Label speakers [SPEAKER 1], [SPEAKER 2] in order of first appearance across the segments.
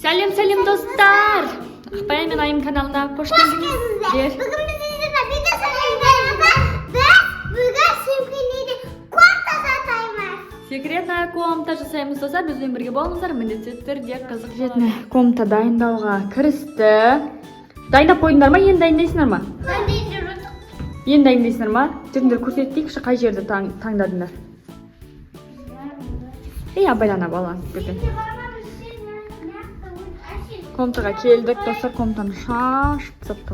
[SPEAKER 1] Сәлем достар. Ақбай мен Айым каналына қош келдіңіздер.
[SPEAKER 2] Бүгін біз сіздерге видео салайық. Біз бүгін секретный комната жасаймыз.
[SPEAKER 1] Секретная комната жасаймыз достар. Бізбен бірге болыңыздар. Міндетті түрде қызық жетіне комната дайындауға кірісті. Дайындап қойдыңдар ма? Енді дайындайсыңдар ма? Енді дайындайсыңдар ма? Жүріңдер көрсетейікші қай жерді таңдадыңдар. Абайлана баланып кеткен. Комнатаға келдік, достар, комнатаны шашып тастапты.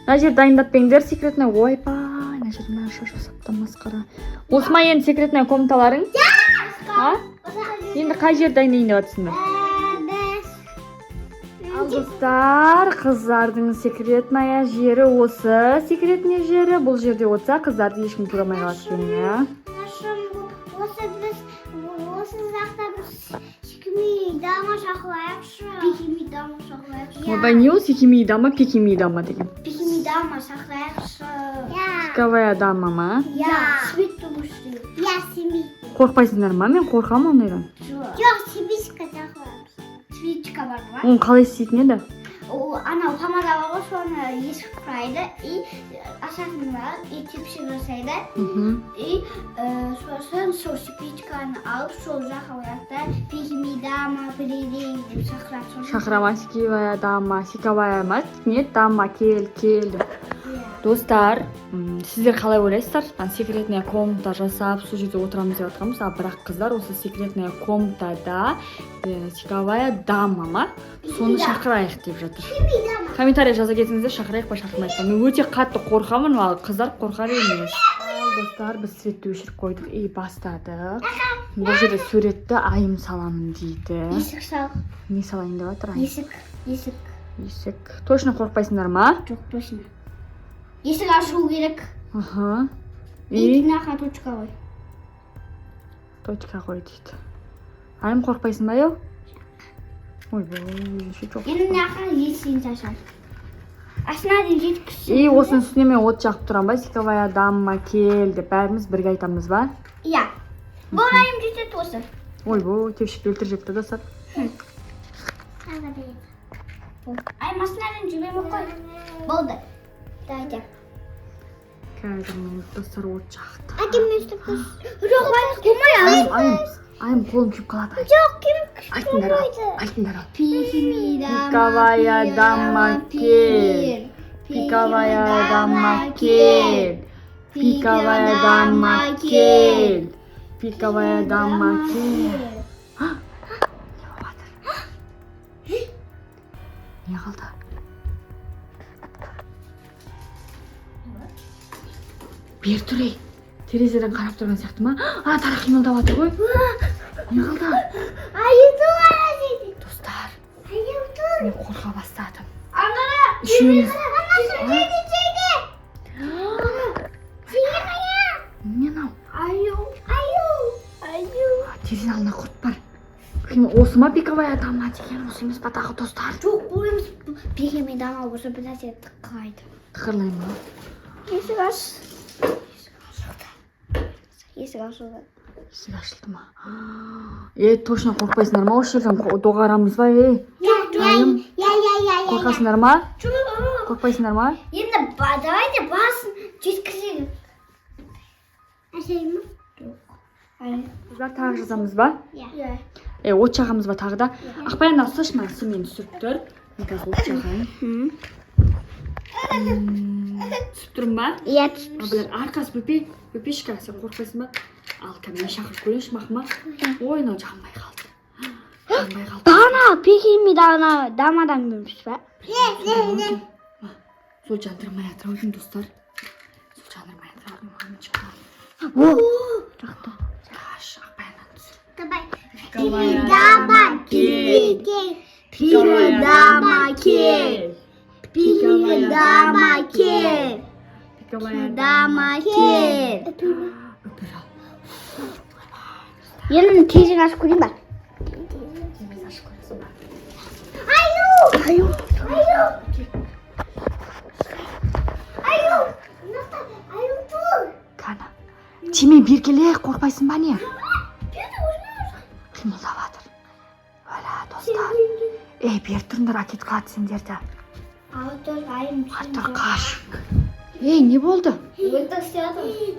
[SPEAKER 1] Мына жер дайындап беріңдер, секретная. Ойбай, мына жер мына шашып тастапты, масқара. Осы ма енді секретная комнаталарың? Енді қай жер дайындайын деп жатсыңдар? Ал достар, қыздардың секретная жері осы. Секретная жері бұл жерде отса, қыздарды ешкім көремей қалады екен,
[SPEAKER 2] Дама шақырайықшы. Пикими дама шақырайықшы.
[SPEAKER 1] Ойбай, не осы химия дама, пикими дама деген?
[SPEAKER 2] Пикими дама шақырайықшы.
[SPEAKER 1] Пиковая дама ма?
[SPEAKER 2] Свет тумышты. Семей.
[SPEAKER 1] Қорқпайсыңдар ма? Мен қорқамын ондайдан.
[SPEAKER 2] Жоқ, себешка шақырайықшы. Свечка бар ма?
[SPEAKER 1] Оны қалай істейтін еді?
[SPEAKER 2] Анау помада бар ғой, соны есік құрайды, ашатын бар, тепшік жасайды. Сосын сол спичканы алып, сол жаққа қояды. Пикими дама, білейдей деп шақырады.
[SPEAKER 1] Шақырама, сикивая дама, сикавая ма? Не, дама, кел деп. Достар, сіздер қалай ойлайсыздар? Секретная комната жасап, сол жерде отырамыз деп жатқанбыз, бірақ қыздар осы секретная комнатада сикавая дама ма? Соны шақырайық деп жатыр. Комментарий жаза кетіңіздер, шақырайық па шақырмайық па. Мен өте қатты қорқамын, ал қыздар қорқар емес. Достар, біз светті өшіріп қойдық и бастадық. Бұл жерде суретті Айым саламын дейді.
[SPEAKER 2] Есік сал.
[SPEAKER 1] Не салайын деп жатыр Айым?
[SPEAKER 2] Есік.
[SPEAKER 1] Точно қорқпайсыңдар ма?
[SPEAKER 2] Жоқ, точно. Есік ашу керек. И нақа точка қой.
[SPEAKER 1] Точка қой дейді. Айым қорқпайсың ба, еу? Ойбай, ше жоқ.
[SPEAKER 2] Енді нақа есігін шашам. Астына дейін жеткізші.
[SPEAKER 1] И осының үстіне мен от жағып тұрам ба? Сикавая дама кел деп бәріміз бірге айтамыз ба?
[SPEAKER 2] Иә. Бұл Айым жетеді осы.
[SPEAKER 1] Ойбай, тепшік өлтір жепті достар.
[SPEAKER 2] Айым астына дейін жүгемек қой. Болды. Дайда.
[SPEAKER 1] Қазір мен достар от жақты.
[SPEAKER 2] Әкем өстіп қыз. Жоқ, болмай.
[SPEAKER 1] Айым қолым күйіп қалады.
[SPEAKER 2] Жоқ, күйіп
[SPEAKER 1] айтыңдар ал.
[SPEAKER 2] Пикавая
[SPEAKER 1] дама кел. Пиковая дама кел. Пиковая дама кел. Пиковая дама кел. Не қалды? Бер тұрей. Терезеден қарап тұрған сияқты ма? Тара қимылдап жатыр ғой. Не қалды?
[SPEAKER 2] Айыты қара дейді.
[SPEAKER 1] Достар,
[SPEAKER 2] Айыты.
[SPEAKER 1] мен қорқа бастадым.
[SPEAKER 2] Аңғара.
[SPEAKER 1] Үшеуміз.
[SPEAKER 2] Жейді.
[SPEAKER 1] Не мынау?
[SPEAKER 2] Аю.
[SPEAKER 1] Терезенің алдында құрт бар. Осы ма пиковая дама деген? Осы емес па тағы достар?
[SPEAKER 2] Жоқ, бұл емес. Пикими дама болса бір нәрсе тыққырайды.
[SPEAKER 1] Тықырлай ма?
[SPEAKER 2] Есік аш. Есік ашылды.
[SPEAKER 1] Есік ашылды ма? Точно қорқпайсыңдар ма? Осы жерден доғарамыз ба? Айым. Қорқасыңдар ма? Қорқпайсыңдар ма?
[SPEAKER 2] Енді давайте басын жеткізейік. Әшейін ма?
[SPEAKER 1] Қыздар тағы жазамыз ба?
[SPEAKER 2] Иә.
[SPEAKER 1] От жағамыз ба тағы да? Ақбай ана ұсташы маған сен мені түсіріп тұр. Мен қазір от жағайын. Түсіп тұрмын ба?
[SPEAKER 2] Иә, түсіп.
[SPEAKER 1] Білер, арқасы бөпешка, сен қорқпайсың ба? Ал кәміне шақырып көрейінші мақыма. Ой, мынау жанбай қалды.
[SPEAKER 2] Дана, пикими дамадан көрміш ба?
[SPEAKER 1] Сол жандырмай атыр өзім достар. Сол жандырмай атыр маған шыққан.
[SPEAKER 2] Жақты.
[SPEAKER 1] Ақбай ана түсір.
[SPEAKER 2] Давай.
[SPEAKER 1] Пиковая дама кел.
[SPEAKER 2] Пикими дама кел. Пикими дама кел.
[SPEAKER 1] Пиковая
[SPEAKER 2] Дама кел.
[SPEAKER 1] Өпір ал.
[SPEAKER 2] Енді тезін ашып көрейін ба?
[SPEAKER 1] Тезін ашып көресің ба?
[SPEAKER 2] Аю. Тұр.
[SPEAKER 1] Кана. Тиме бер келе, қорқпайсың ба не? Қимылдап жатыр. Өлә достар. бер тұрыңдар, әкет қалады сендерді.
[SPEAKER 2] Алтын айым.
[SPEAKER 1] Ата қаш. Не болды?
[SPEAKER 2] Өтірік істедім.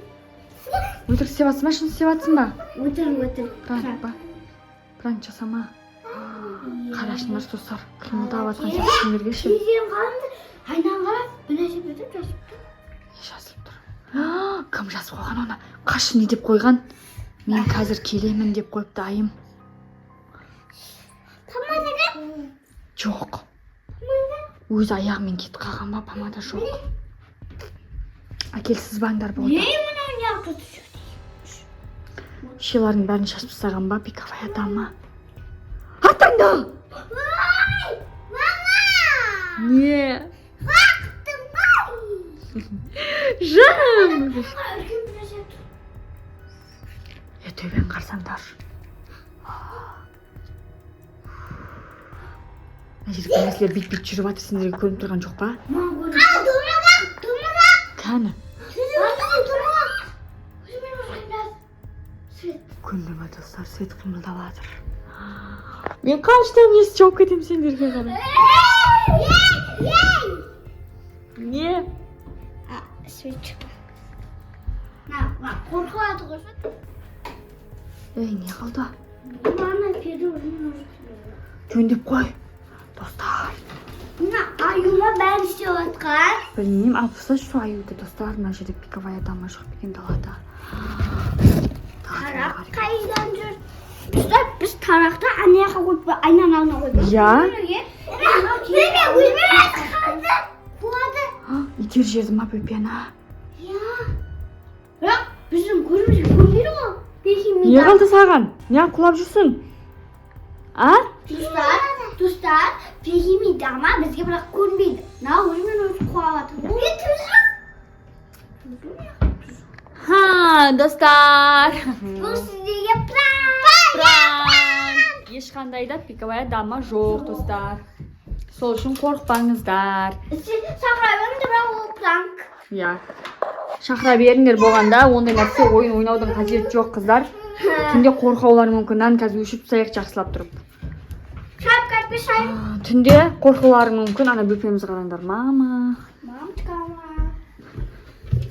[SPEAKER 1] Өтірік істеп жатсың ба, шын істеп жатсың ба?
[SPEAKER 2] Өтірік.
[SPEAKER 1] Пранк ба? Пранк жасама. Қарашыңдар достар, қимылдап жатқан сендерге ше.
[SPEAKER 2] Кезем қалды. Айнан қарап, бір нәрсе бүйтіп жазып тұр.
[SPEAKER 1] Не жазылып тұр? Кім жазып қойған оны? Қашы не деп қойған? Мен қазір келемін деп қойыпты айым.
[SPEAKER 2] Помада
[SPEAKER 1] Жоқ. Өз аяғымен кетіп қалған ба, помада жоқ. Әкел сызбаңдар болды.
[SPEAKER 2] мынау не yaptı?
[SPEAKER 1] Шилардың бәрін шашып тастаған ба, пиковая дама? Атаңды!
[SPEAKER 2] Vay! Mama!
[SPEAKER 1] Не?
[SPEAKER 2] Baktım vay!
[SPEAKER 1] Жаным!
[SPEAKER 2] Örgün biraz yaptım.
[SPEAKER 1] Төбен қарсаңдар. Мына жерде нәрселер бит-бит жүріп жатыр, сендерге көрініп тұрған жоқ па?
[SPEAKER 2] Durma bak!
[SPEAKER 1] Кәні?
[SPEAKER 2] Durma!
[SPEAKER 1] Көрініп ба достар, свет қимылдап жатыр. Мен қаштым, есі жауып кетем сендерге ғана. Не?
[SPEAKER 2] Свечка. Korkuyordu korkuyordu.
[SPEAKER 1] Не қалды?
[SPEAKER 2] Bana peri
[SPEAKER 1] Жөндеп қой. Достар.
[SPEAKER 2] Ayıma ben istiyorken.
[SPEAKER 1] Білмеймін, алып тасташы сол аюды достар. Мына жерде пиковая дама шығып кеткен далада.
[SPEAKER 2] Tarak kaydan жүр. Biz tarakta anneye koyup aynen koyduk.
[SPEAKER 1] Ya?
[SPEAKER 2] Bebe uzman kaldı. Bu adı.
[SPEAKER 1] Итер жерді ма бөпені?
[SPEAKER 2] Ya. Bırak bizim görmüyor mu?
[SPEAKER 1] Не қалды саған? Не құлап жүрсің? А?
[SPEAKER 2] Dostlar, fehimiydi ama bizge bırak görmeydi. Ne uzman özü koyamadı. Bu
[SPEAKER 1] Ха, достар.
[SPEAKER 2] Bu sizge prank.
[SPEAKER 1] Пранк. Ешқандай да пиковая дама жоқ, достар. Сол үшін қорықпаңыздар.
[SPEAKER 2] Saklayalım da bırak o prank.
[SPEAKER 1] Иә. Шақыра беріңдер болғанда, ондай нәрсе ойын ойнаудың қажеті жоқ, қыздар. Түнде қорқаулар мүмкін. Нан қазір өшіп тастайық жақсылап тұрып.
[SPEAKER 2] Şapkat bir şey.
[SPEAKER 1] Түнде қорқаулар мүмкін. Ана бөпемізді қараңдар. Мама.
[SPEAKER 2] Mamtkama.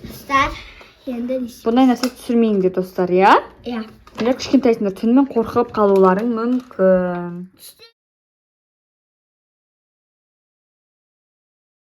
[SPEAKER 2] Dostlar, yeniden iş.
[SPEAKER 1] Бұндай нәрсе түсірмеңдер, достар, иә?
[SPEAKER 2] Ya.
[SPEAKER 1] Кішкентайсыңдар түнімен қорқып қалуларың мүмкін.